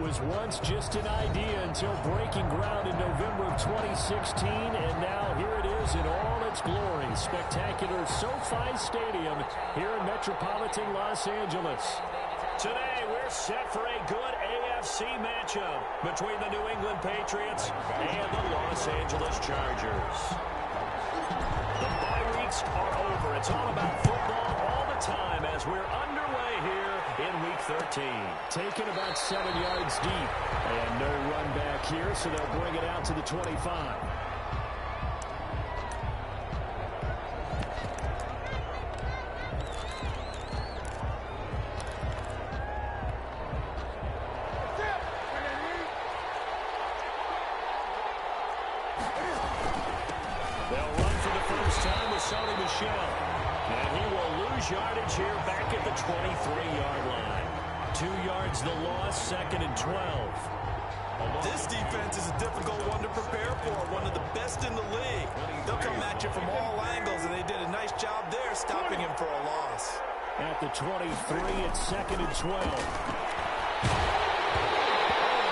was once just an idea until breaking ground in November of 2016, and now here it is in all its glory. Spectacular SoFi Stadium here in metropolitan Los Angeles. Today, we're set for a good AFC matchup between the New England Patriots and the Los Angeles Chargers. The bye weeks are over. It's all about football all the time as we're underway here in Week 13. Taken about 7 yards deep. And no run back here, so they'll bring it out to the 25. And he will lose yardage here back at the 23-yard line. 2 yards the loss, 2nd and 12. This defense is a difficult one to prepare for, one of the best in the league. They'll come at you from all angles, and they did a nice job there stopping him for a loss. At the 23, it's 2nd and 12. The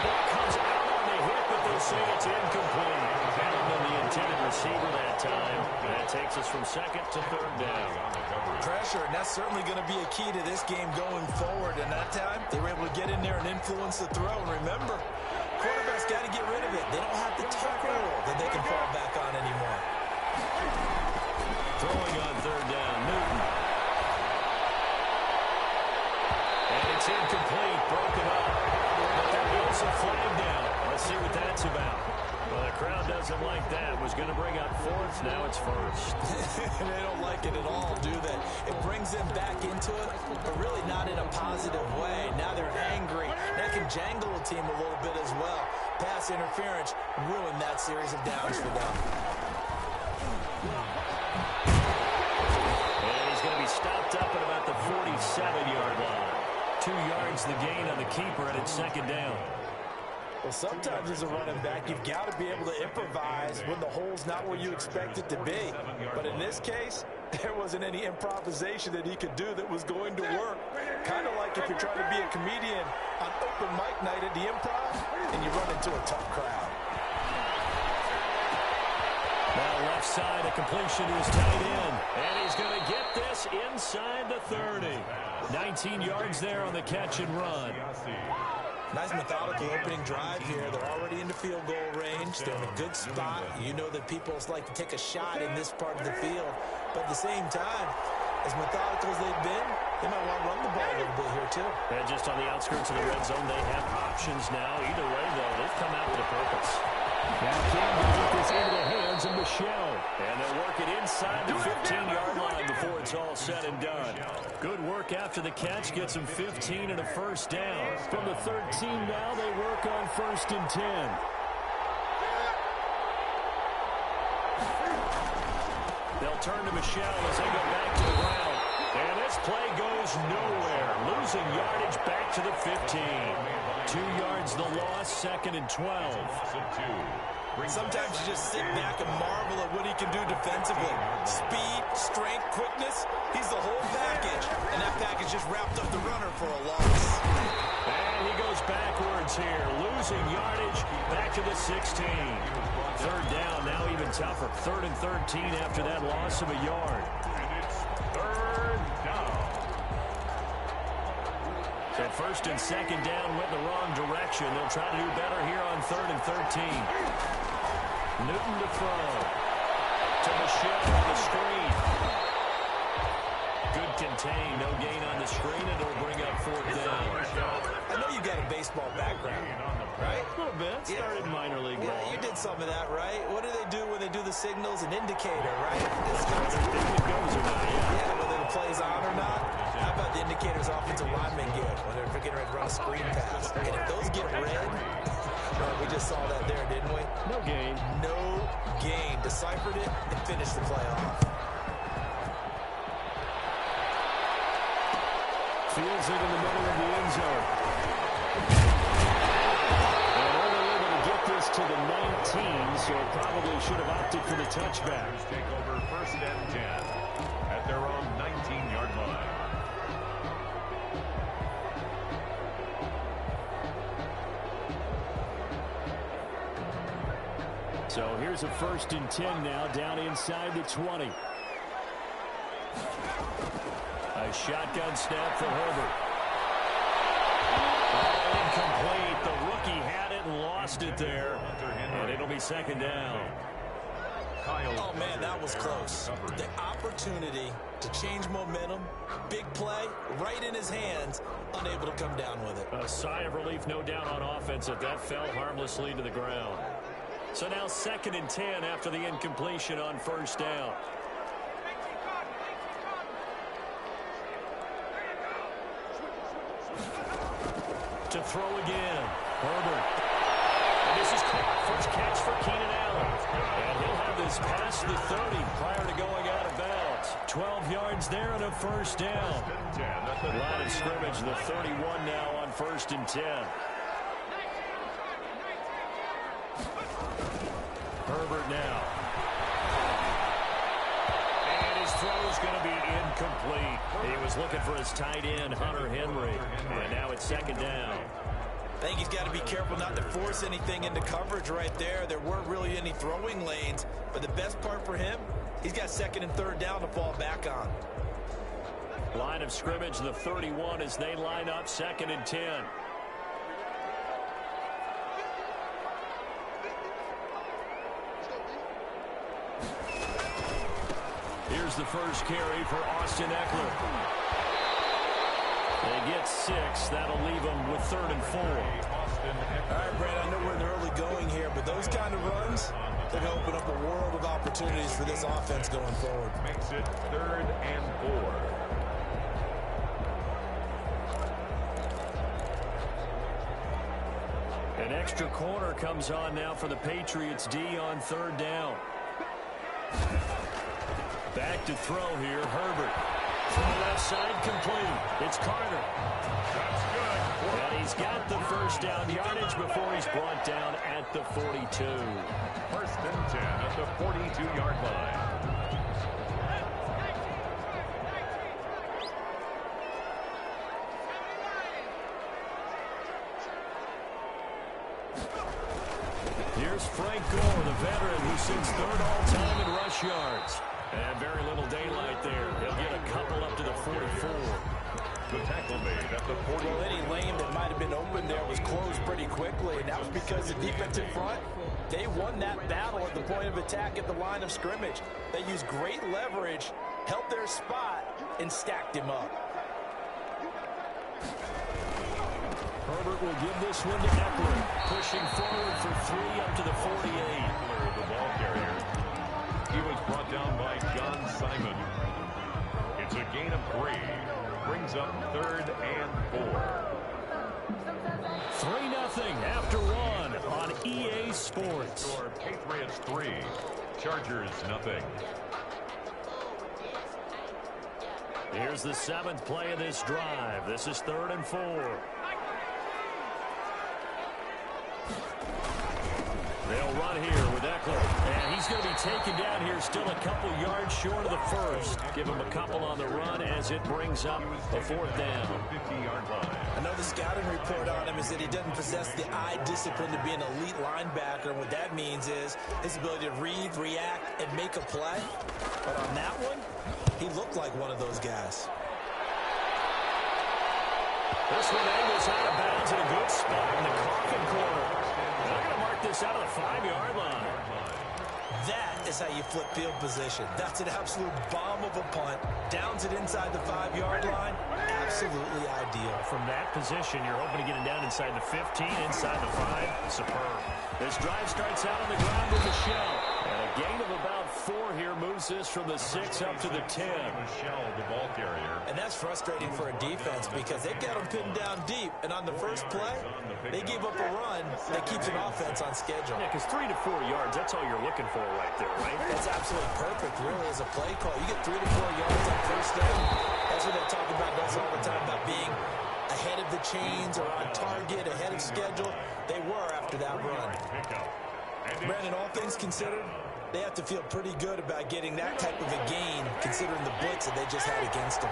ball comes out on the hit, but they say it's incomplete. Found on the intended receiver that time. That takes us from 2nd to 3rd down. Pressure, and that's certainly going to be a key to this game going forward. And that time, they were able to get in there and influence the throw. And remember, quarterbacks got to get rid of it. They don't have the tackle that they can fall back on anymore. Throwing on 3rd down, Newton. And it's incomplete, broken up. But there is a flag down. Let's see what that's about. Well, the crowd doesn't like that. Was going to bring up 4th. Now it's 1st. They don't like it at all, do they? It brings them back into it, but really not in a positive way. Now they're angry. That can jangle a team a little bit as well. Pass interference ruined that series of downs for them. And he's going to be stopped up at about the 47-yard line. 2 yards the gain on the keeper, and it's 2nd down. Well, sometimes as a running back, you've got to be able to improvise when the hole's not where you expect it to be. But in this case, there wasn't any improvisation that he could do that was going to work. Kind of like if you're trying to be a comedian on open mic night at the Improv and you run into a tough crowd. Now left side, a completion to his tight end. And he's going to get this inside the 30. 19 yards there on the catch and run. Nice methodical opening drive here. They're already in the field goal range. They're in a good spot. You know that people like to take a shot in this part of the field. But at the same time, as methodical as they've been, they might want to run the ball a little bit here too. And just on the outskirts of the red zone, they have options now. Either way, though, they've come out with a purpose. Now Campbell get this into the hands of Michelle. And they'll work it inside the 15-yard line before it's all said and done. Good work after the catch. Gets them 15 and a 1st down. From the 13 now, they work on 1st and 10. They'll turn to Michelle as they go back to the ground. And this play goes nowhere. Losing yardage back to the 15. 2 yards the loss, 2nd and 12. Sometimes you just sit back and marvel at what he can do defensively. Speed, strength, quickness, he's the whole package. And that package just wrapped up the runner for a loss. And he goes backwards here, losing yardage back to the 16. 3rd down, now even tougher. 3rd and 13 after that loss of a yard. And it's 3rd down. So 1st and 2nd down went the wrong direction. They'll try to do better here on 3rd and 13. Newton to throw. To Michelle on the screen. Good contain. No gain on the screen, and it'll bring up 4th down. I know you got a baseball background, right? A little bit. Started minor league ball. Yeah, you did some of that, right? What do they do when they do the signals? An indicator, right? It goes or not, Yeah, whether the play's on or not. How about the indicators offensive linemen get when they're getting ready to run a screen pass? And if those get red, we just saw that there, didn't we? No gain. No gain. Deciphered it and finished the play off. Fields it in the middle of the end zone. And only able to get this to the 19, so it probably should have opted for the touchback. Take over 1st and 10 at their own 19-yard line. So here's a 1st and 10 now, down inside the 20. A shotgun snap for Herbert. Incomplete. The rookie had it and lost it there. And it'll be 2nd down. Oh, man, that was close. The opportunity to change momentum, big play, right in his hands, unable to come down with it. A sigh of relief, no doubt, on offense if that fell harmlessly to the ground. So now 2nd and 10 after the incompletion on 1st down. To throw again. Herbert. And this is caught. First catch for Keenan Allen. And he'll have this past the 30 prior to going out of bounds. 12 yards there and a 1st down. Line of scrimmage, the 31 now on 1st and 10. Herbert now. And his throw is going to be incomplete. He was looking for his tight end, Hunter Henry. And now it's 2nd down. I think he's got to be careful not to force anything into coverage right there. There weren't really any throwing lanes. But the best part for him, he's got 2nd and 3rd down to fall back on. Line of scrimmage, the 31 as they line up 2nd and 10. Here's the first carry for Austin Eckler. They get 6. That'll leave them with 3rd and 4. All right, Brad, I know we're in the early going here, but those kind of runs, they're going to open up a world of opportunities for this offense going forward. Makes it 3rd and 4. An extra corner comes on now for the Patriots D on 3rd down. Back to throw here, Herbert. From the left side, complete. It's Carter. That's good. And he's got the 1st down yardage before he's brought down at the 42. 1st and 10 at the 42-yard line. Here's Frank Gore, the veteran who sits 3rd all-time in rush yards. And very little daylight there. He'll get a couple up to the 44. The tackle made at the 40. Well, any lane that might have been open there was closed pretty quickly, and that was because the defensive front, they won that battle at the point of attack at the line of scrimmage. They used great leverage, held their spot, and stacked him up. Herbert will give this one to Eckler, pushing forward for 3 up to the 48. Eckler, the ball carrier. He was brought down by John Simon. It's a gain of 3. Brings up 3rd and 4. 3-0 after 1 on EA Sports. Patriots 3, Chargers 0. Here's the 7th play of this drive. This is 3rd and 4. They'll run here with Eckler. And he's going to be taken down here still a couple yards short of the 1st. Give him a couple on the run as it brings up a 4th down. 50-yard line. I know the scouting report on him is that he doesn't possess the eye discipline to be an elite linebacker. And what that means is his ability to read, react, and make a play. But on that one, he looked like one of those guys. This one angles out of bounds in a good spot in the coffin corner. They're going to mark this out of the 5-yard line. That is how you flip field position. That's an absolute bomb of a punt. Downs it inside the 5-yard line. Absolutely ideal. From that position, you're hoping to get it down inside the 15, inside the 5. Superb. This drive starts out on the ground with a shell. And a gain of about 4 here moves this from the 6 up to the 10. Michelle, the ball carrier. And that's frustrating for a defense because they've got them pinned down deep. And on the first play, they gave up a run that keeps an offense on schedule. Yeah, because 3 to 4 yards, that's all you're looking for right there, right? That's absolutely perfect, really, as a play call. You get 3 to 4 yards on first down. That's what they talk about us all the time, about being ahead of the chains or on target, ahead of schedule. They were after that run. Brandon, all things considered, they have to feel pretty good about getting that type of a gain, considering the blitz that they just had against them.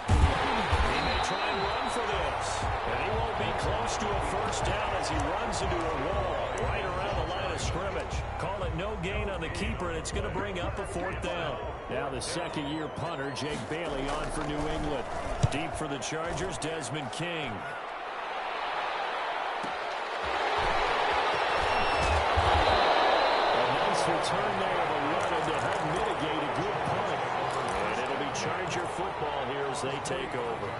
He may try and run for this, and he won't be close to he runs into a wall right around the line of scrimmage. Call it no gain on the keeper, and it's going to bring up a 4th down. Now the second-year punter, Jake Bailey, on for New England. Deep for the Chargers, Desmond King. A nice return there, but wanted to help mitigate a good punt. And it'll be Charger football here as they take over.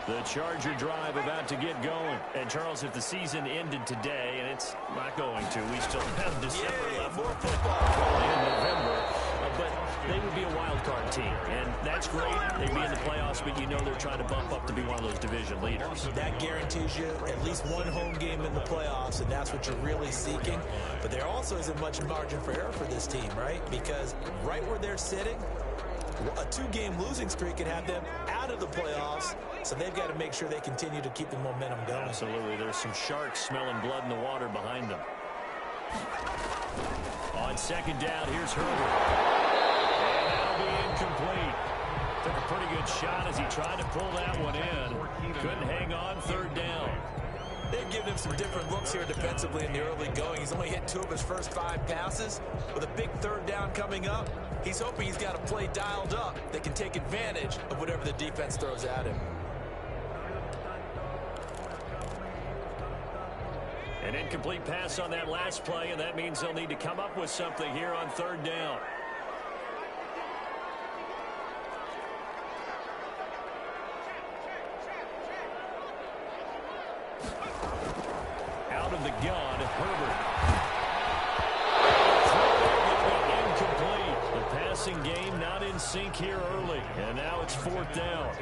The Charger drive about to get going. And, Charles, if the season ended today, and it's not going to, we still have December left. More football. In November. But they would be a wild card team. And that's great. They'd be in the playoffs, but you know they're trying to bump up to be one of those division leaders. That guarantees you at least one home game in the playoffs, and that's what you're really seeking. But there also isn't much margin for error for this team, right? Because right where they're sitting, a 2-game losing streak could have them out of the playoffs, so they've got to make sure they continue to keep the momentum going. Absolutely. There's some sharks smelling blood in the water behind them. On second down, here's Herbert. And that'll be incomplete. Took a pretty good shot as he tried to pull that one in. Couldn't hang on, 3rd down. They've given him some different looks here defensively in the early going. He's only hit 2 of his first 5 passes. With a big 3rd down coming up, he's hoping he's got a play dialed up that can take advantage of whatever the defense throws at him. An incomplete pass on that last play, and that means they'll need to come up with something here on 3rd down. Out of the gun, Herbert. Incomplete. The passing game not in sync here early, and now it's 4th down.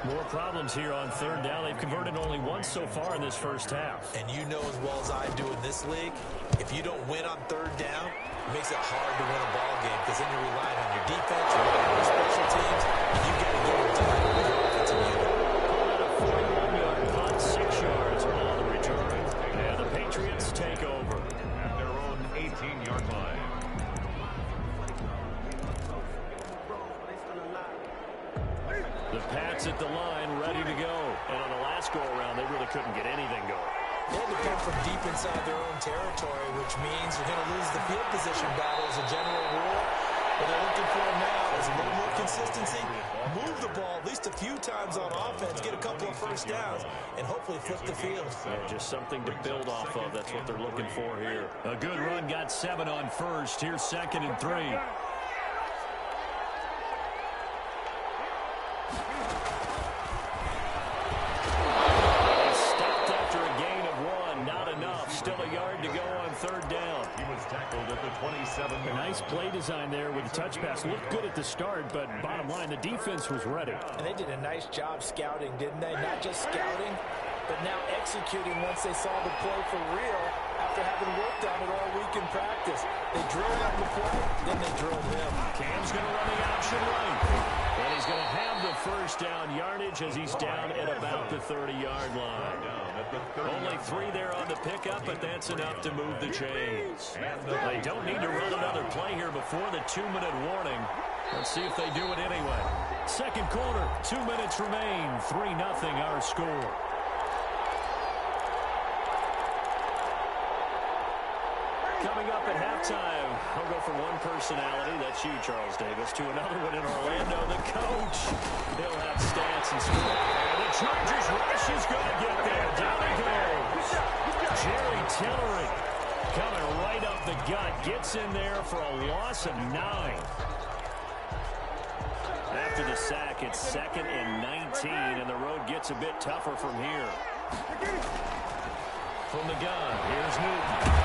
More problems here on 3rd down. They've converted only once so far in this first half. And you know as well as I do in this league, if you don't win on 3rd down, it makes it hard to win a ball game because then you're relying on your defense, you're relying on your special teams, and you've got to get it done with your offensive unit. A 41-yard punt, 6 yards on the return. And the Patriots take over At their own 18-yard line. The Pats at the line, ready to go. And on the last go-around, they really couldn't get anything going. They had to come from deep inside their own territory, which means you're going to lose the field position battle as a general rule. What they're looking for now is a little more consistency, move the ball at least a few times on offense, get a couple of first downs, and hopefully flip the field. Yeah, just something to build off of. That's what they're looking for here. A good run, got 7 on first. Here's 2nd and 3. A nice play design there with the touch pass. Looked good at the start, but bottom line, the defense was ready. And they did a nice job scouting, didn't they? Not just scouting, but now executing once they saw the play for real after having worked on it all week in practice. They drilled on the play, then they drilled him. Cam's going to run the option right. And he's going to have the first down yardage as he's down at about the 30-yard line. Only 3 there on the pickup, but that's enough to move the chains. They don't need to run another play here before the 2-minute warning. Let's see if they do it anyway. Second quarter, 2 minutes remain. 3-0 our score. Coming up at halftime, I'll go from one personality, that's you, Charles Davis, to another one in Orlando, the coach. He'll have stats and score. And the Chargers rush is going to get there. Down he goes. Jerry Tillery coming right up the gut. Gets in there for a loss of 9. After the sack, it's 2nd and 19, and the road gets a bit tougher from here. From the gun, here's Newton.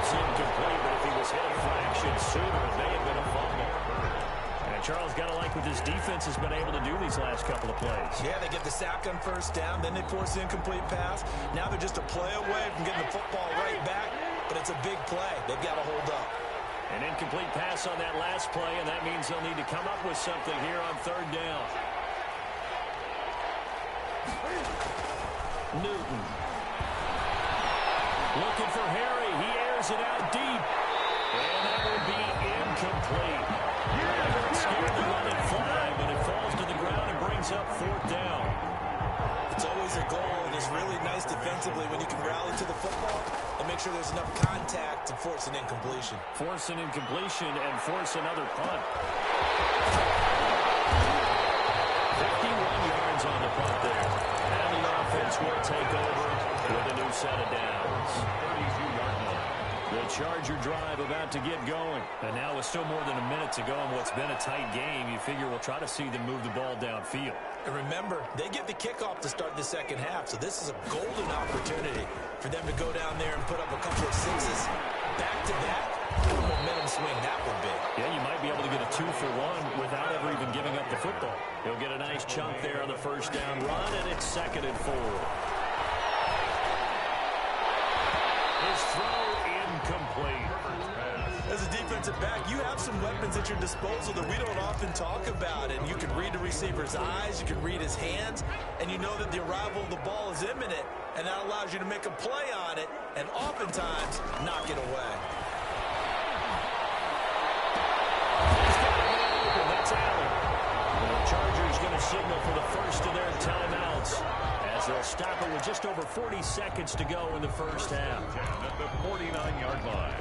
Incomplete, but if he was hit a fraction sooner, it may have been a fumble. And Charles got to like what this defense has been able to do these last couple of plays. Yeah, they get the sack on first down, then they force the incomplete pass. Now they're just a play away from getting the football right back, but it's a big play. They've got to hold up. An incomplete pass on that last play, and that means they'll need to come up with something here on 3rd down. Newton. Looking for Harry. He airs it out deep. And that will be incomplete. scared to let it fly, but it falls to the ground and brings up 4th down. It's always a goal, and it's really nice defensively when you can rally to the football and make sure there's enough contact to force an incompletion. Force an incompletion and force another punt. 51 yards on the punt there. And the offense will take over with a new set of downs. 32-yard line. The Charger drive about to get going. And now with still more than a minute to go in what's been a tight game, you figure we'll try to see them move the ball downfield. And remember, they get the kickoff to start the second half, so this is a golden opportunity for them to go down there and put up a couple of sixes. Back-to-back, what a momentum swing that would be. Yeah, you might be able to get a 2-for-1 without ever even giving up the football. He'll get a nice chunk there on the first down run, and it's 2nd and 4. His throw incomplete. As a defensive back, you have some weapons at your disposal that we don't often talk about. And you can read the receiver's eyes, you can read his hands, and you know that the arrival of the ball is imminent. And that allows you to make a play on it and oftentimes knock it away. That's Allen. The Chargers going to signal for the first of their timeouts as they'll stop it with just over 40 seconds to go in the first half. At the 49-yard line.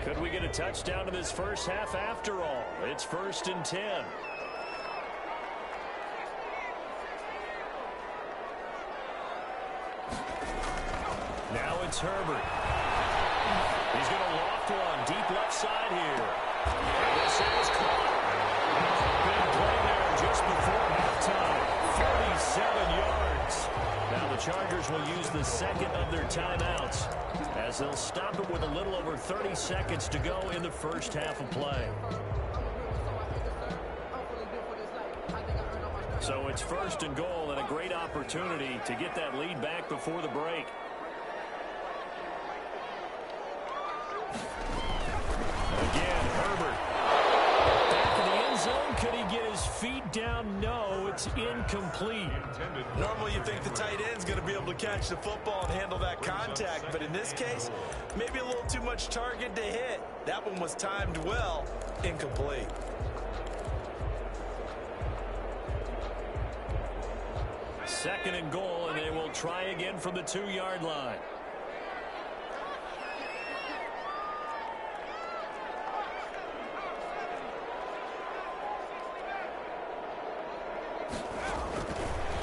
Could we get a touchdown in this first half after all? It's 1st and 10. Now it's Herbert. He's going to loft one deep left side here. And this is caught. Big play there just before halftime. 47 yards. Now the Chargers will use the second of their timeouts as they'll stop it with a little over 30 seconds to go in the first half of play. So it's 1st and goal and a great opportunity to get that lead back before the break. Again, Herbert. Back in the end zone. Could he get his feet down? No, it's incomplete. Normally you think the tight end's going to be able to catch the football and handle that contact, but in this case, maybe a little too much target to hit. That one was timed well, incomplete. Second and goal, and they will try again from the 2-yard line.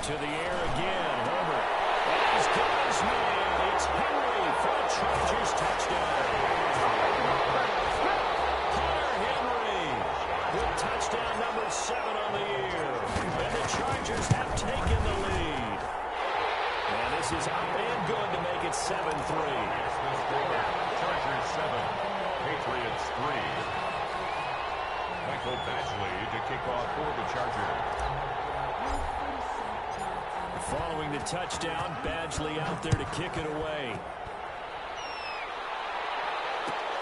To the air again, Herbert. As good as man, it's Henry for a Chargers touchdown. Hunter Henry with touchdown number 7 on the year. And the Chargers have taken the lead. And this is up and good to make it 7-3. Chargers 7, Patriots 3. Michael Badgley to kick off for the Chargers. Following the touchdown, Badgley out there to kick it away.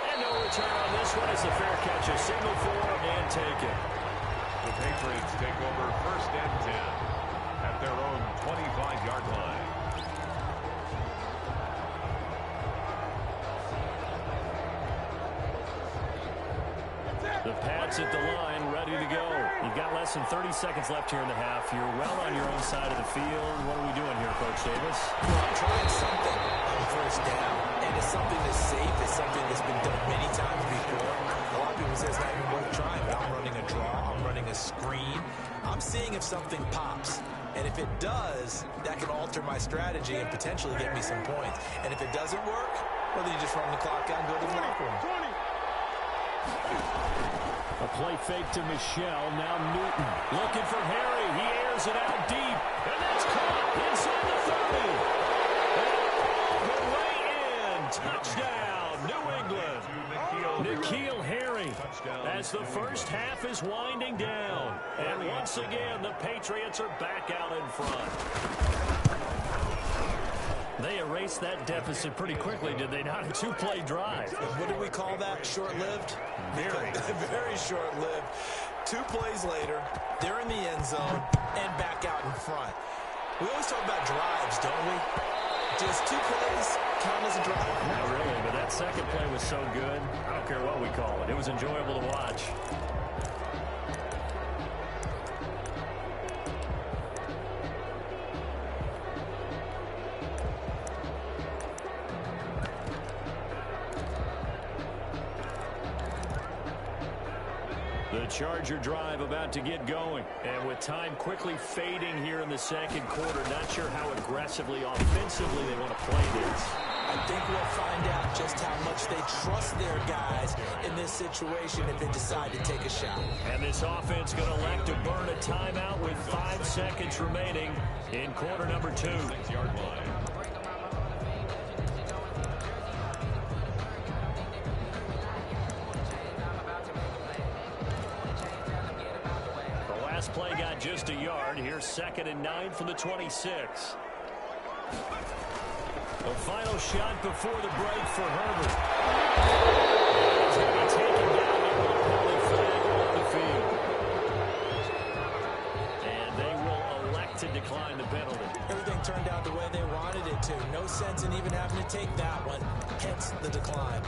And no return on this one. It's a fair catch. A signal for and taken. The Patriots take over 1st and 10 at their own 25-yard line. The Pats at the line, ready to go. You've got less than 30 seconds left here in the half. You're well on your own side of the field. What are we doing here, Coach Davis? Well, I'm trying something on first down, and it's something that's safe. It's something that's been done many times before. A lot of people say it's not even worth trying, but I'm running a draw. I'm running a screen. I'm seeing if something pops. And if it does, that can alter my strategy and potentially get me some points. And if it doesn't work, well, then you just run the clock out and go to the locker room. A play fake to Michelle. Now Newton looking for Harry. He airs it out deep. And that's caught inside the 30. And the way in. Touchdown, New England. N'Keal Harry as the first half is winding down. And once again, the Patriots are back out in front. They erased that deficit pretty quickly, did they not? A 2-play drive. What do we call that? Short-lived? Very. Very short-lived. 2 plays later, they're in the end zone and back out in front. We always talk about drives, don't we? Does 2 plays count as a drive? Not really, but that second play was so good. I don't care what we call it. It was enjoyable to watch. The Charger drive about to get going. And with time quickly fading here in the second quarter, not sure how aggressively, offensively they want to play this. I think we'll find out just how much they trust their guys in this situation if they decide to take a shot. And this offense going to elect to burn a timeout with 5 seconds remaining in quarter number 2. 6-yard line. Play got just a yard. Here's 2nd and 9 from the 26. The final shot before the break for Herbert. He's going to be taken down there with a penalty flag on the field. And they will elect to decline the penalty. Everything turned out the way they wanted it to. No sense in even having to take that one. Hence the decline.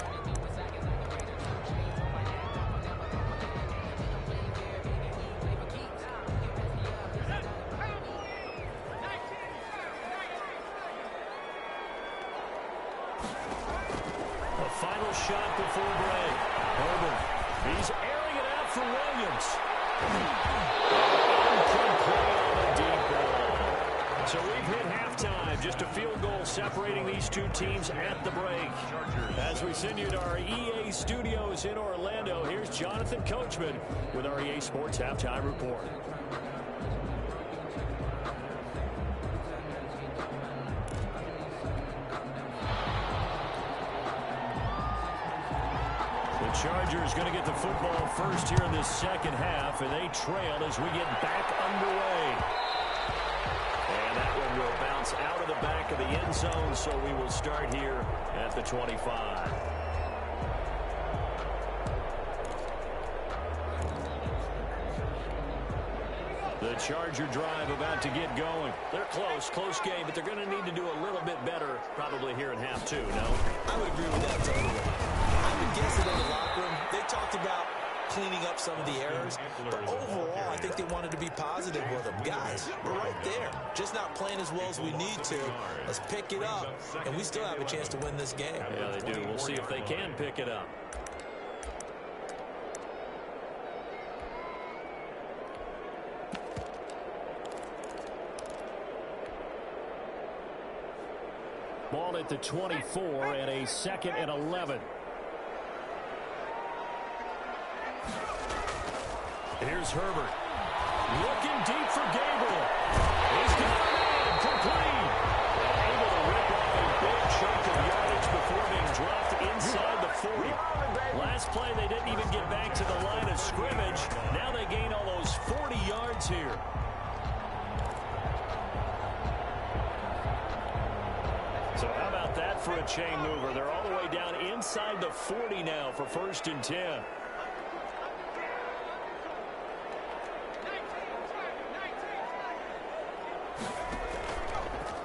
Final shot before break. Herbert. He's airing it out for Williams. Incomplete on a deep ball. So we've hit halftime. Just a field goal separating these two teams at the break. As we send you to our EA studios in Orlando, here's Jonathan Coachman with our EA Sports Halftime Report. Chargers going to get the football first here in this second half, and they trail as we get back underway. And that one will bounce out of the back of the end zone, so we will start here at the 25. The Charger drive about to get going. They're close game, but they're going to need to do a little bit better probably here in half 2, no? I would agree with that totally. I would guess that in the locker room, they talked about cleaning up some of the errors, but overall, I think they wanted to be positive with them. Guys, we're right there, just not playing as well as we need to. Let's pick it up, and we still have a chance to win this game. Yeah, they do. We'll see if they can pick it up. Ball at the 24 and a 2nd and 11. Here's Herbert. Looking deep for Gabriel. He's got it in. Complete. Able to rip off a big chunk of yardage before being dropped inside the 40. Last play, they didn't even get back to the line of scrimmage. Now they gain almost 40 yards here. So how about that for a chain mover? They're all the way down inside the 40 now for 1st and 10.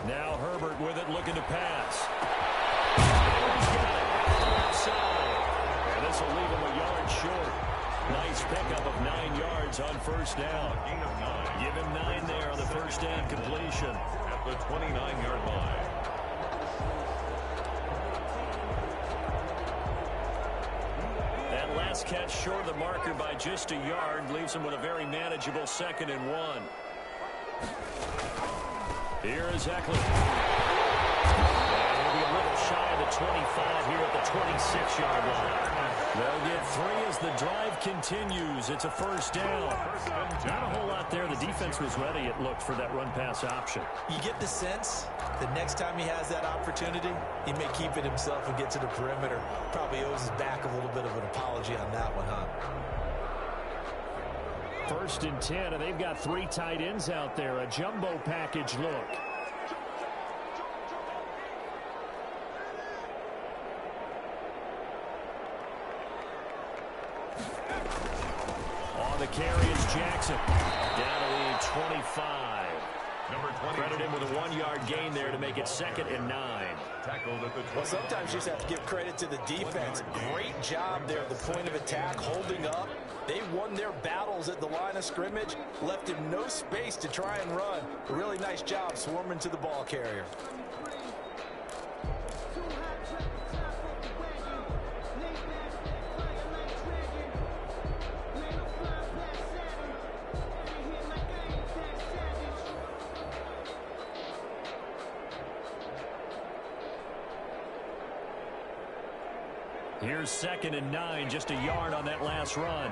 Now Herbert with it, looking to pass. He's got it out the left side. And this will leave him a yard short. Nice pickup of 9 yards on 1st down. Give him 9 there on the 1st down completion. At the 29-yard line. That last catch short of the marker by just a yard leaves him with a very manageable 2nd and 1. Here is Eckler. And he'll be a little shy of the 25 here at the 26-yard line. They'll get 3 as the drive continues. It's a 1st down. Not a whole lot there. The defense was ready, it looked, for that run-pass option. You get the sense that next time he has that opportunity, he may keep it himself and get to the perimeter. Probably owes his back a little bit of an apology on that one, huh? 1st and 10, and they've got 3 tight ends out there. A jumbo package look. On the carry is Jackson. Down to the 25. Credit him with a 1-yard gain there to make it 2nd and 9. Well, sometimes you just have to give credit to the defense. Great job there at the point of attack, holding up. They won their battles at the line of scrimmage, left him no space to try and run. A really nice job swarming to the ball carrier. Here's 2nd and 9, just a yard on that last run.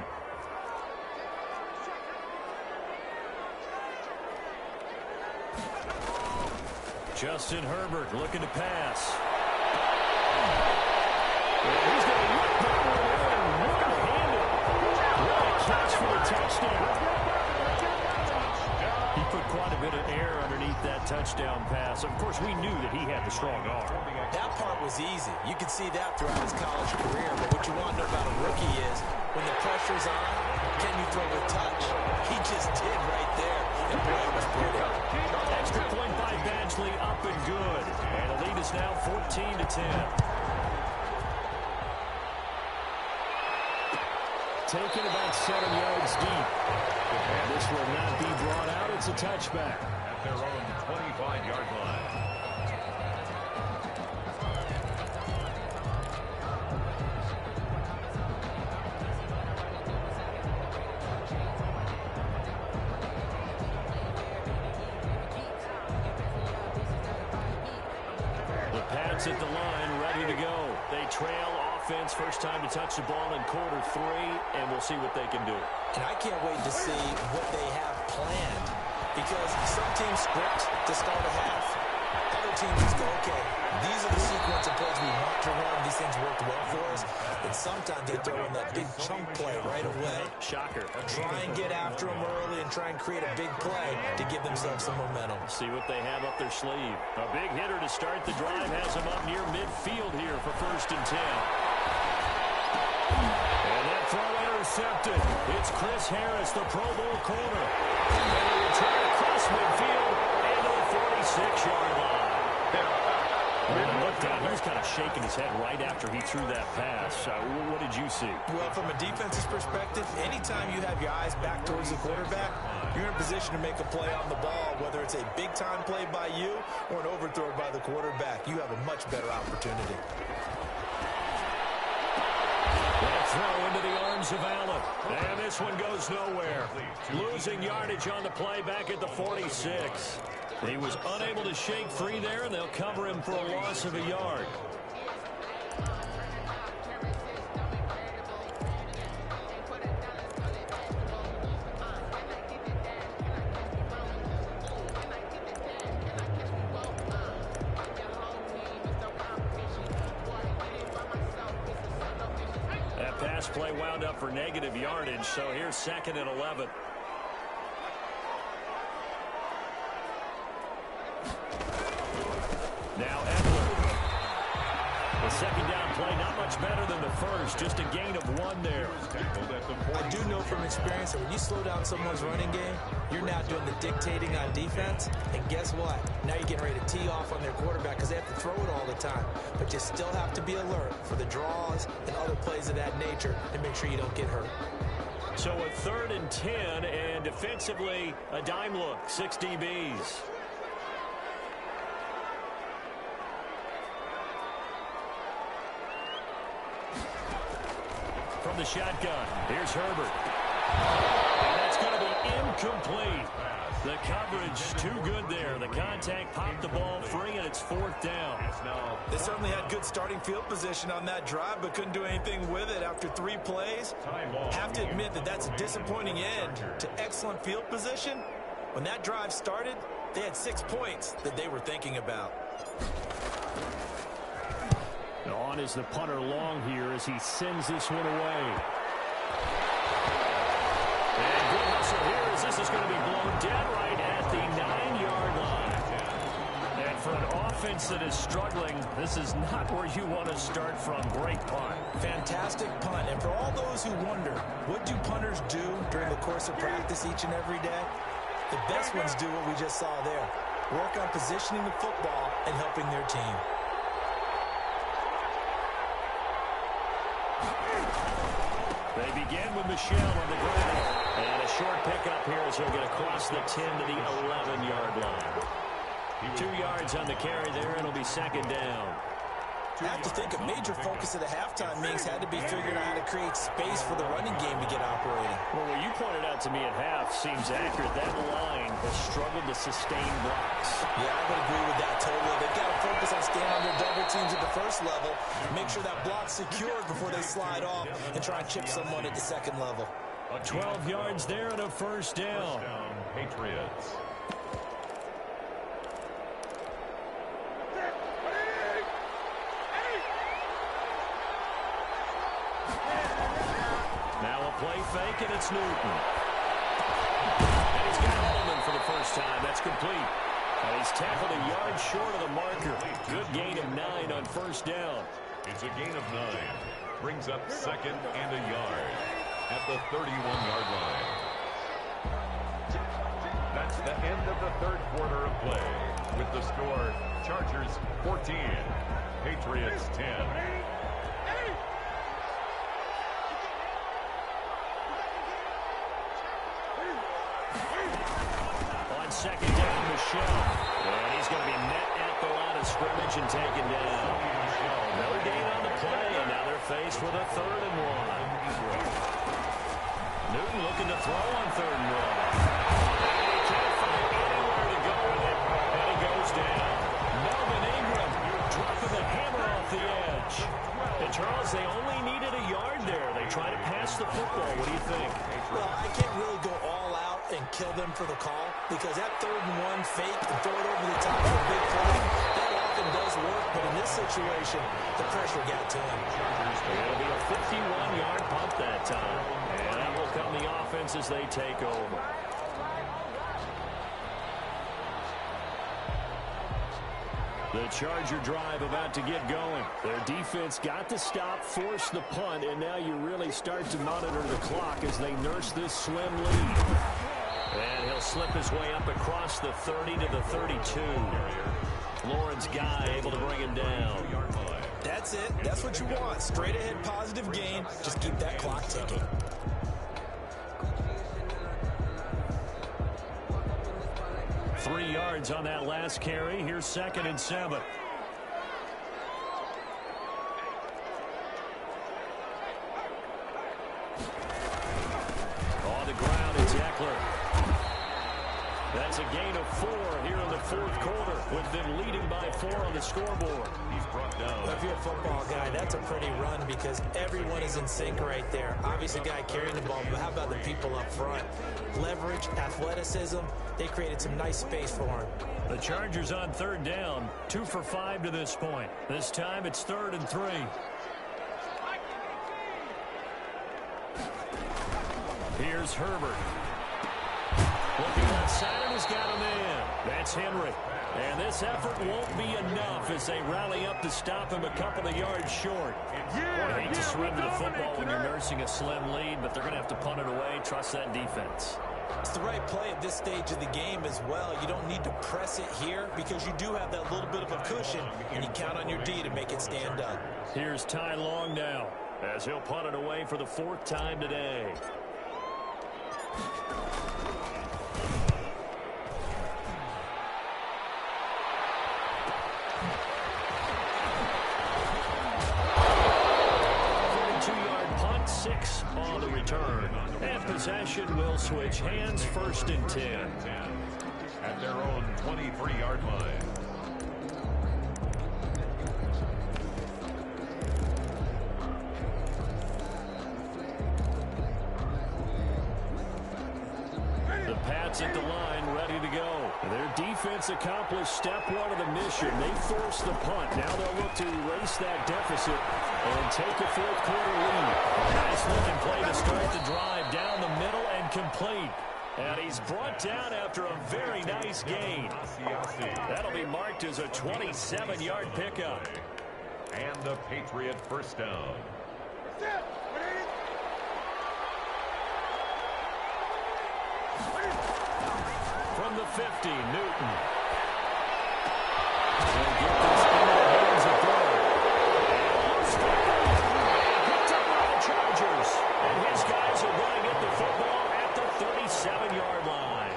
Justin Herbert looking to pass. He's going to look that one in and one-handed. What a catch for the touchdown. He put quite a bit of air underneath that touchdown pass. Of course, we knew that he had the strong arm. That part was easy. You could see that throughout his college career. But what you want to know about a rookie is when the pressure's on, can you throw with touch? He just did right there. And boy, it was pretty. Extra point by Badgley, up and good. And the lead is now 14-10. Taken about 7 yards deep. And this will not be brought out. It's a touchback. At their own 25-yard line. The Pats at the line, ready to go. They trail offense, first time to touch the ball in Q3, and we'll see what they can do. And I can't wait to see what they have planned, because some teams script to start a half. Other teams just go, okay, these are the sequence of plays we want to run. These things worked well for us. And sometimes they throw in that big chunk play right away. Shocker. Try and get after them early and try and create a big play to give themselves some momentum. See what they have up their sleeve. A big hitter to start the drive has them up near midfield here for 1st and 10. And that throw intercepted. It's Chris Harris, the Pro Bowl corner. And they return across midfield and to the 46-yard line. He was kind of shaking his head right after he threw that pass. What did you see? Well, from a defense's perspective, anytime you have your eyes back towards the quarterback, you're in a position to make a play on the ball, whether it's a big-time play by you or an overthrow by the quarterback. You have a much better opportunity. That throw into the arms of Allen. And this one goes nowhere. Losing yardage on the play back at the 46. He was unable to shake free there, and they'll cover him for a loss of a yard. That pass play wound up for negative yardage, so here's 2nd and 11. Now Edler. The 2nd down play, not much better than the first. Just a gain of 1 there. I do know from experience that when you slow down someone's running game, you're now doing the dictating on defense. And guess what? Now you're getting ready to tee off on their quarterback because they have to throw it all the time. But you still have to be alert for the draws and other plays of that nature and make sure you don't get hurt. So a 3rd and 10, and defensively, a dime look, 6 DBs. From the shotgun, here's Herbert. And that's going to be incomplete. The coverage too good there. The contact popped the ball free, and it's 4th down. They certainly had good starting field position on that drive, but couldn't do anything with it after 3 plays. Have to admit that that's a disappointing end to excellent field position. When that drive started, they had 6 points that they were thinking about. On is the punter long here as he sends this one away. And good hustle here as this is going to be blown dead right at the 9-yard line. And for an offense that is struggling, this is not where you want to start from. Great punt. Fantastic punt. And for all those who wonder, what do punters do during the course of practice each and every day? The best ones do what we just saw there. Work on positioning the football and helping their team. They begin with Michelle on the ground. And a short pickup here as he'll get across the 10 to the 11-yard line. 2 yards on the carry there, and it'll be second down. I have to think a major focus of the halftime meetings had to be figuring out how to create space for the running game to get operating. Well, what you pointed out to me at half seems accurate. That line has struggled to sustain blocks. Yeah, I would agree with that totally. They've got to focus on staying on their double teams at the first level, make sure that block's secured before they slide off, and try and chip someone at the second level. 12 yards there and a first down. Patriots. Now a play fake, and it's Newton. And he's got Edelman for the first time. That's complete. And he's tackled a yard short of the marker. Good gain of 9 on first down. It's a gain of 9. Brings up second and a yard at the 31-yard line. That's the end of the third quarter of play. With the score, Chargers 14, Patriots 10. On second down, Michelle. And he's going to be met at the line of scrimmage and taken down. No gain on the play, and now they're faced with a 3rd and 1. Newton looking to throw on 3rd and 1. And he can't find anywhere to go with it. And he goes down. Melvin Ingram dropping the hammer off the edge. And Charles, they only needed a yard there. They try to pass the football. What do you think? Well, I can't really go all out and kill them for the call because that 3rd and 1 fake and throw it over the top for a big play, that often does work, but in this situation, the pressure got to him. It'll be a 51-yard punt that time, and that will come the offense as they take over. The Charger drive about to get going. Their defense got to stop, force the punt, and now you really start to monitor the clock as they nurse this slim lead. And he'll slip his way up across the 30 to the 32. Lawrence Guy able to bring him down. That's it. That's what you want. Straight ahead positive gain. Just keep that clock ticking. Three yards on that last carry. Here's 2nd and 7. On the ground, it's Eckler. That's a gain of 4 here in the 4th quarter, with them leading by 4 on the scoreboard. He's brought down. If you're a football guy, that's a pretty run because everyone is in sync right there. Obviously, the guy carrying the ball, but how about the people up front? Leverage, athleticism, they created some nice space for him. The Chargers on 3rd down, 2 for 5 to this point. This time it's 3rd and 3. Here's Herbert. Looking outside, and he's got him in. That's Henry. And this effort won't be enough as they rally up to stop him a couple of yards short. I hate to surrender the football when you're nursing a slim lead, but they're going to have to punt it away. Trust that defense. It's the right play at this stage of the game as well. You don't need to press it here because you do have that little bit of a cushion, and you count on your D to make it stand up. Here's Ty Long now as he'll punt it away for the 4th time today. On the return, and possession will switch hands. 1st and 10 at their own 23-yard line. The Pats at the line, ready to go. Their defense accomplished step 1 of the mission. They forced the punt. Now they'll look to erase that deficit and take a 4th quarter lead. Nice looking play to start the drive down the middle and complete. And he's brought down after a very nice gain. That'll be marked as a 27-yard pickup. And the Patriot first down. From the 50, Newton. He'll get this into the hands of Burrow. Picked up by the Chargers. And his guys are going to get the football at the 37-yard line.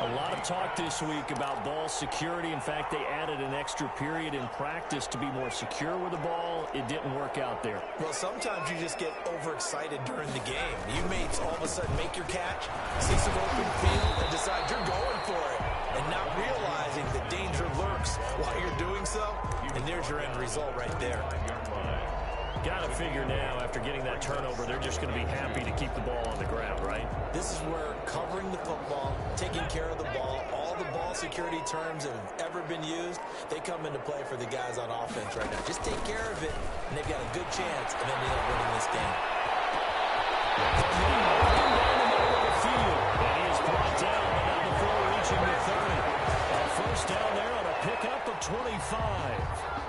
A lot of talk this week about ball security. In fact, they added an extra period in practice to be more secure with the ball. It didn't work out there. Well, sometimes you just get overexcited during the game. You may all of a sudden make your catch, see some open field, and decide you're going for it, and not realizing the danger lurks while you're doing so. And there's your end result right there. Got to figure now, after getting that turnover, they're just going to be happy to keep the ball on the ground, right? This is where covering the football, taking care of the ball, all the ball security terms that have ever been used, they come into play for the guys on offense right now. Just take care of it, and they've got a good chance of ending up winning this game. Down the middle of the field, and he is brought down, but not before reaching the 30. A first down there on a pickup of 25.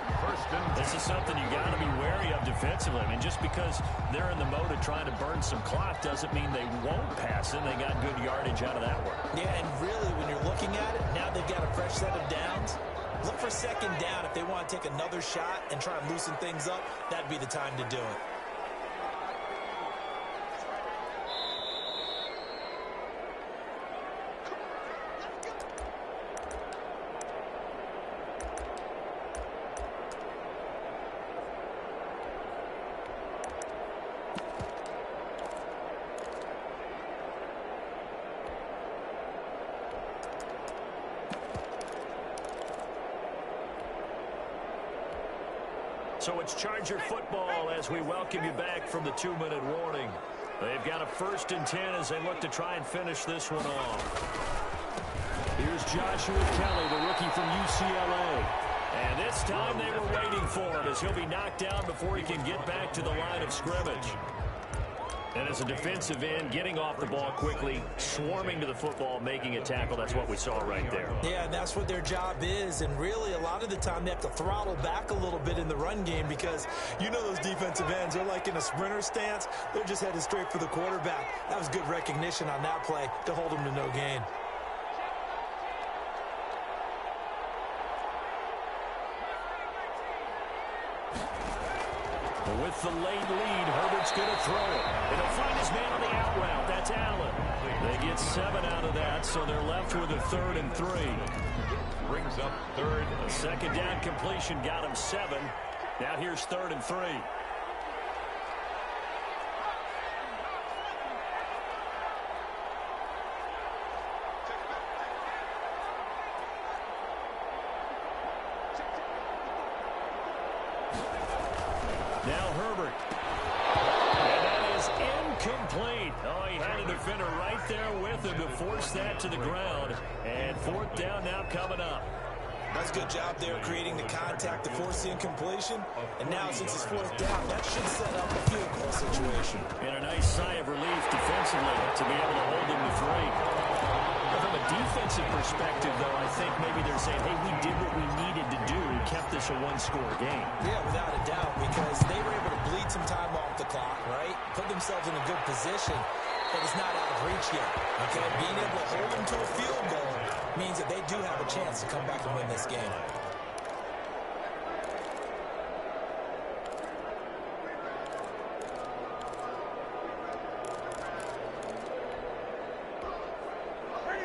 This is something you got to be wary of defensively. I mean, just because they're in the mode of trying to burn some clock doesn't mean they won't pass it. They got good yardage out of that one. Yeah, and really, when you're looking at it, now they've got a fresh set of downs. Look for second down. If they want to take another shot and try and loosen things up, that'd be the time to do it. So it's Charger football as we welcome you back from the 2-minute warning. They've got a 1st and 10 as they look to try and finish this one off. Here's Joshua Kelly, the rookie from UCLA. And this time they were waiting for him as he'll be knocked down before he can get back to the line of scrimmage. And as a defensive end, getting off the ball quickly, swarming to the football, making a tackle, that's what we saw right there. Yeah, and that's what their job is. And really, a lot of the time, they have to throttle back a little bit in the run game because you know those defensive ends, they're like in a sprinter stance. They're just headed straight for the quarterback. That was good recognition on that play to hold him to no gain. With the late lead, Herbert's going to throw it. And he'll find his man on the out route. That's Allen. They get 7 out of that, so they're left with a 3rd and 3. Brings up 3rd. A second down completion got him 7. Now here's 3rd and 3. Now Herbert. And that is incomplete. Oh, he had a defender right there with him to force that to the ground. And 4th down now coming up. That's a good job there creating the contact to force the incompletion. And now since it's 4th down, that should set up a field goal situation. And a nice sigh of relief defensively to be able to hold him to 3. From a defensive perspective, though, I think maybe they're saying, hey, we did what we needed to do, kept this a 1-score game. Yeah, without a doubt, because they were able to bleed some time off the clock, right? Put themselves in a good position, but it's not out of reach yet, okay? Being able to hold them to a field goal means that they do have a chance to come back and win this game.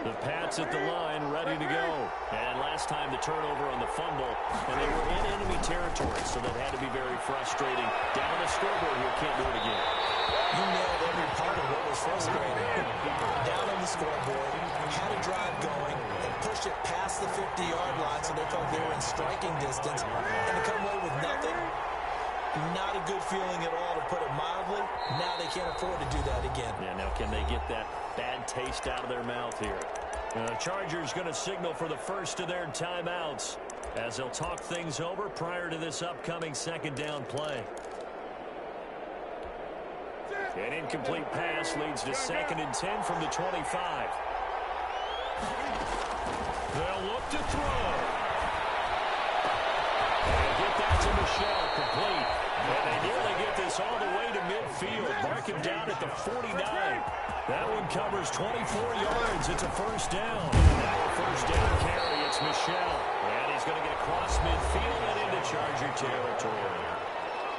The Pats at the line, ready to go. And last time the turnover on the fumble, and they were in enemy territory, so that had to be very frustrating. Down the scoreboard here, can't do it again. You nailed every part of what was frustrating. Down on the scoreboard, had a drive going, and pushed it past the 50-yard line so they felt they were in striking distance, and to come away with nothing, not a good feeling at all, to put it mildly. Now they can't afford to do that again. Yeah, now can they get that bad taste out of their mouth here? The Chargers going to signal for the first of their timeouts as they'll talk things over prior to this upcoming 2nd down play. An incomplete pass leads to 2nd and 10 from the 25. They'll look to throw. And get that to Michelle, complete. And they nearly get this all the way to midfield. Mark him down at the 49. That one covers 24 yards. It's a first down. Now a first down carry. It's Michelle. And he's going to get across midfield and into Charger territory.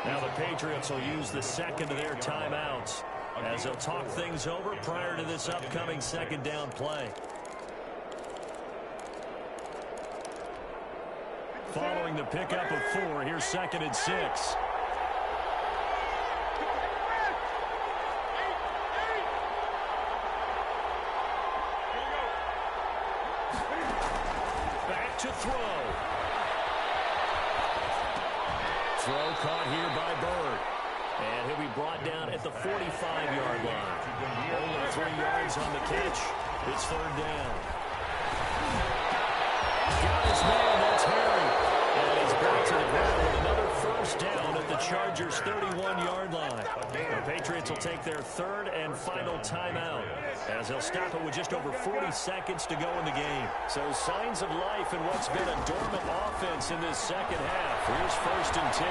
Now the Patriots will use the second of their timeouts as they'll talk things over prior to this upcoming second down play. Following the pickup of 4, here's 2nd and 6. Back to throw. Throw caught here by Bird. And he'll be brought down at the 45-yard line. Only 3 yards on the catch. It's 3rd down. Got his man, that's Harry. And he's back to the ground with another first down at the Chargers' 31-yard line. The Patriots will take their 3rd and final timeout as they'll stop it with just over 40 seconds to go in the game. So signs of life in what's been a dormant offense in this second half. Here's 1st and 10.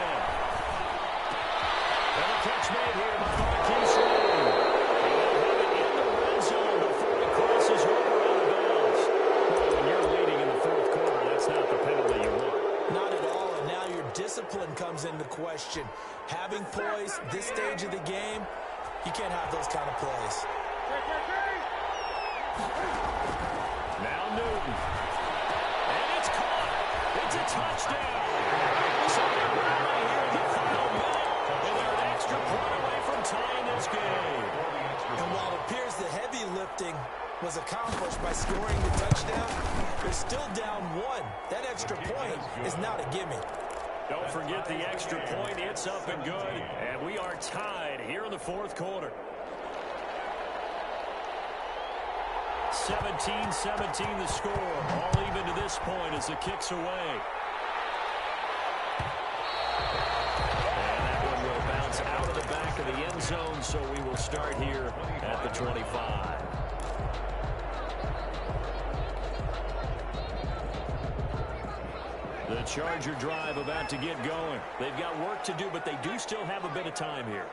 And a catch made here by Marquise Lee. And in the red zone before he crosses over on the bounds. Well, when you're leading in the 4th quarter, that's not the penalty you want. Not at all, and now your discipline comes into question. Having poise this stage of the game, you can't have those kind of plays. Now Newton. And it's caught. It's a touchdown. So they're right here in the final minute. And they're an extra point away from tying this game. And while it appears the heavy lifting was accomplished by scoring the touchdown, they're still down 1. That extra point is not a gimme. Don't forget the extra point. It's up and good. And we are tied here in the 4th quarter. 17-17 the score. All even to this point as the kick's away. And that one will bounce out of the back of the end zone, so we will start here at the 25. The Charger drive about to get going. They've got work to do, but they do still have a bit of time here.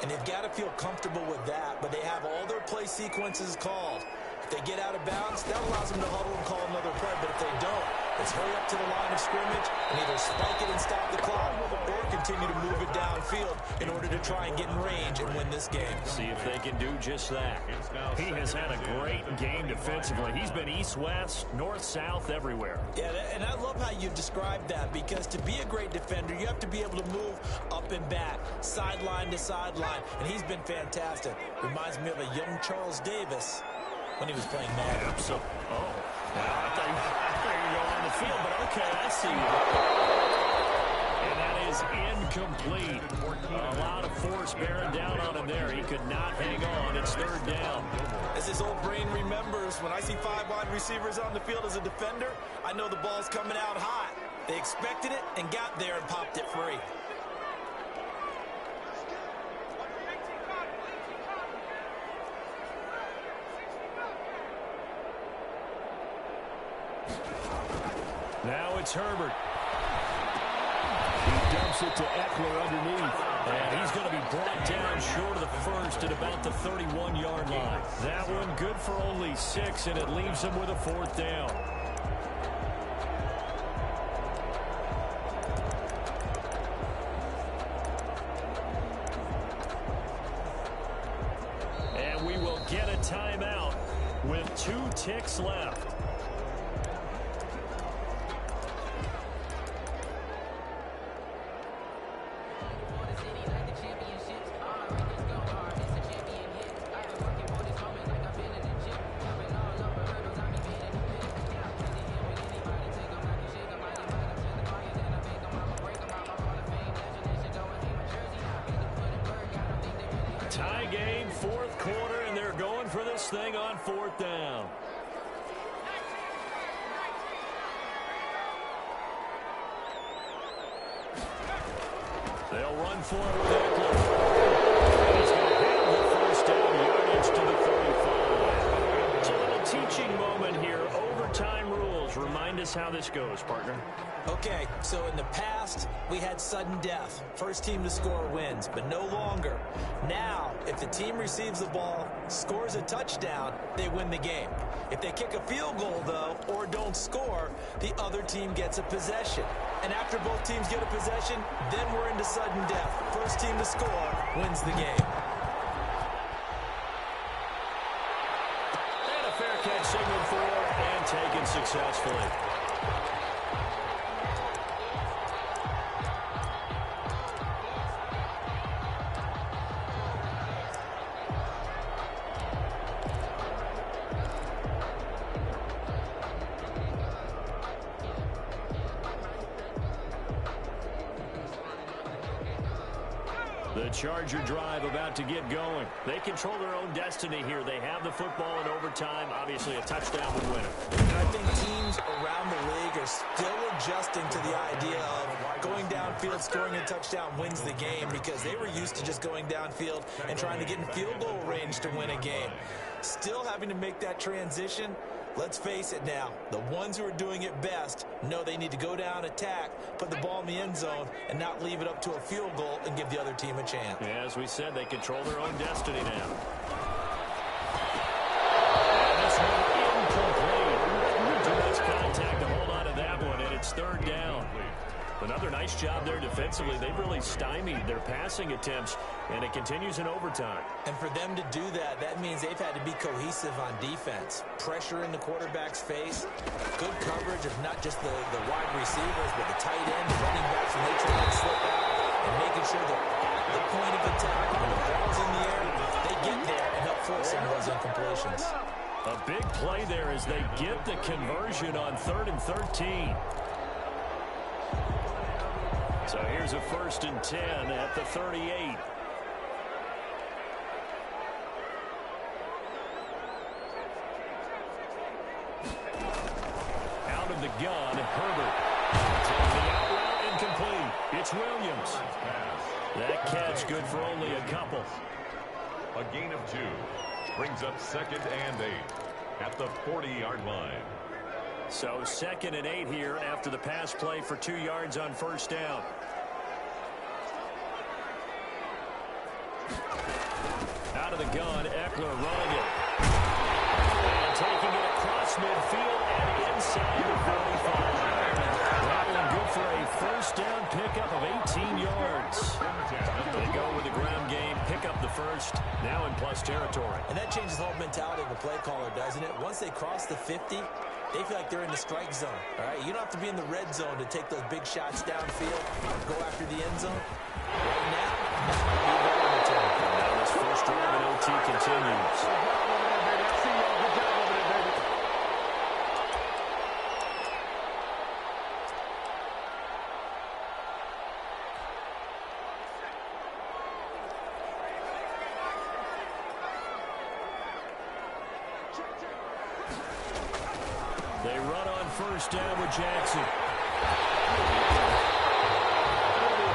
And they've got to feel comfortable with that, but they have all their play sequences called. If they get out of bounds, that allows them to huddle and call another play, but if they don't, let's hurry up to the line of scrimmage and either spike it and stop the clock or continue to move it downfield in order to try and get in range and win this game. See if they can do just that. He has had a great game defensively. He's been east-west, north-south, everywhere. Yeah, and I love how you described that, because to be a great defender, you have to be able to move up and back, sideline to sideline, and he's been fantastic. Reminds me of a young Charles Davis when he was playing Madden. Absolutely. Oh, wow, I thought you were going on the field, but okay, I see you. And that is incomplete. A lot of force bearing down on him there. He could not hang on. It's 3rd down. As his old brain remembers, when I see 5 wide receivers on the field as a defender, I know the ball's coming out hot. They expected it and got there and popped it free. Now it's Herbert. He dumps it to Eckler underneath. And he's going to be brought down short of the first at about the 31-yard line. That one good for only 6, and it leaves him with a 4th down. And we will get a timeout with 2 ticks left. Tie game, 4th quarter, and they're going for this thing on 4th down. They'll run for it with Eckler. He's going to have overtime rules. Remind us how this goes, partner. Okay, so in the past, we had sudden death. First team to score wins, but no longer. Now, if the team receives the ball, scores a touchdown, they win the game. If they kick a field goal, though, or don't score, the other team gets a possession. And after both teams get a possession, then we're into sudden death. First team to score wins the game. And a fair catch signaled for and taken successfully. The Charger drive about to get going. They control their own destiny here. They have the football in overtime. Obviously, a touchdown would win it. I think teams around the league are still adjusting to the idea of going downfield, scoring a touchdown wins the game, because they were used to just going downfield and trying to get in field goal range to win a game. Still having to make that transition. Let's face it now, the ones who are doing it best know they need to go down, attack, put the ball in the end zone, and not leave it up to a field goal and give the other team a chance. Yeah, as we said, they control their own destiny now. And this one incomplete. Too much contact to hold on to that one, and it's third down. Another nice job there defensively. They've really stymied their passing attempts, and it continues in overtime. And for them to do that, that means they've had to be cohesive on defense. Pressure in the quarterback's face, good coverage of not just the wide receivers, but the tight end, the running backs when they try to slip out, and making sure that at the point of attack, when the ball's in the air, they get there and help force some of those incompletions. A big play there as they get the conversion on 3rd and 13. So here's a 1st and 10 at the 38. Out of the gun, Herbert. Taking the out route, incomplete. It's Williams. That catch good for only a couple. A gain of 2. Brings up 2nd and 8 at the 40-yard line. So 2nd and 8 here after the pass play for 2 yards on 1st down. Out of the gun, Eckler running it. And taking it across midfield and inside the 45. That one good for a 1st down pickup of 18 yards. They go with the ground game, pick up the 1st, now in plus territory. And that changes the whole mentality of a play caller, doesn't it? Once they cross the 50, they feel like they're in the strike zone. All right, you don't have to be in the red zone to take those big shots downfield, go after the end zone. Right now, now this first drive in OT continues. They run on 1st down with Jackson.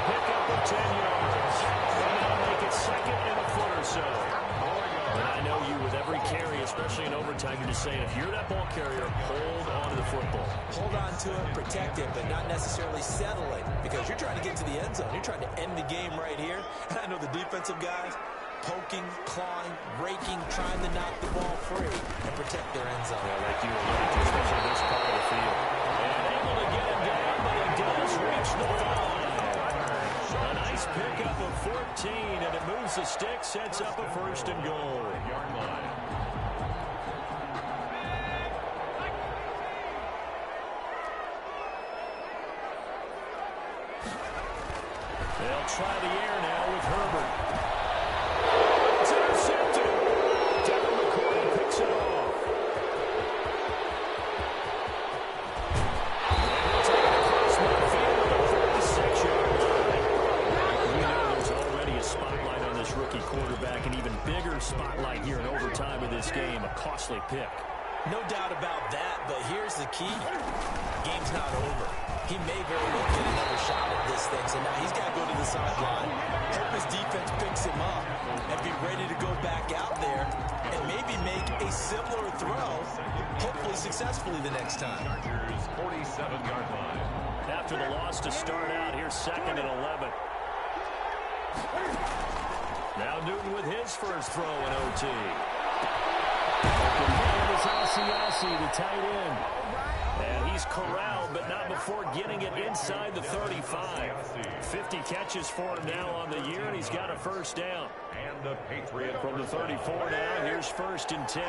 Pick up of 10 yards. They now make it 2nd and a foot or so. And I know you with every carry, especially in overtime, you're just saying if you're that ball carrier, hold on to the football. Hold on to it, protect it, but not necessarily settle it, because you're trying to get to the end zone. You're trying to end the game right here. And I know the defensive guys poking, clawing, raking, trying to knock the ball free and protect their end zone. Yeah, like you alluded to, especially this part of the field. And able to get him down, but he does reach the line. A nice pickup of 14, and it moves the stick, sets up a 1st and goal. Yard line. They'll try the air now with Herbert. It's intercepted. Devin McCourty picks it off. And he'll take it across midfield to the 46-yard line. We know there's already a spotlight on this rookie quarterback, an even bigger spotlight here in overtime of this game. A costly pick. No doubt about that, but here's the key. Game's not over. he may very well get another shot at this thing. So now he's got to go to the sideline, hope his defense picks him up, and be ready to go back out there and maybe make a similar throw, hopefully successfully the next time. Chargers 47-yard line. After the loss to start out, here's 2nd and 11. Now Newton with his first throw in OT. Open man is Asiasi, the tight end. And he's corralled, but not before getting it inside the 35. 50 catches for him now on the year, and he's got a first down. And the Patriots From the 34 now, here's 1st and 10.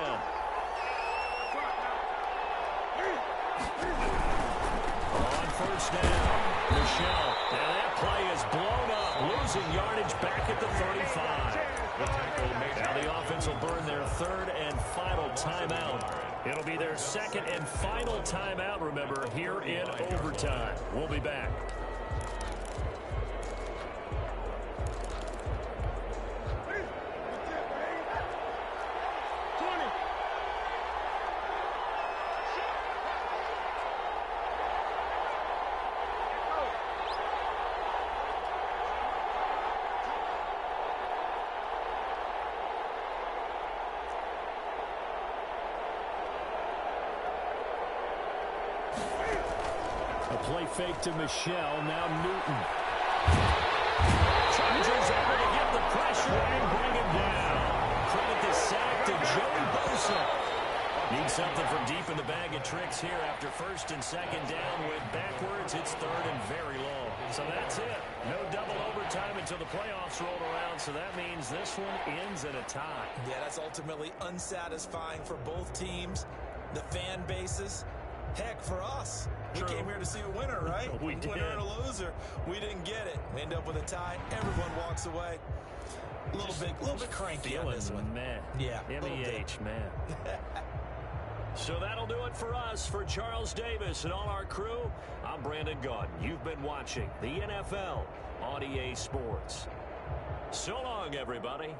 On first down, Michelle. And that play is blown up, losing yardage back at the 35. Now the offense will burn their 3rd and final timeout. It'll be their 2nd and final timeout, remember, here in overtime. We'll be back. A play fake to Michelle, now Newton. Chargers able to get the pressure and bring him down. Credit the sack to Joey Bosa. Need something from deep in the bag of tricks here after 1st and 2nd down. Went backwards, it's 3rd and very long. So that's it. No double overtime until the playoffs roll around, so that means this one ends in a tie. Yeah, that's ultimately unsatisfying for both teams, the fan bases. Heck, for us, we came here to see a winner, right? We did. Winner and a loser. We didn't get it. We end up with a tie. Everyone walks away. A little bit cranky on this one. Man. Yeah. MEH, man. So that'll do it for us. For Charles Davis and all our crew, I'm Brandon Gaudin. You've been watching the NFL on EA Sports. So long, everybody.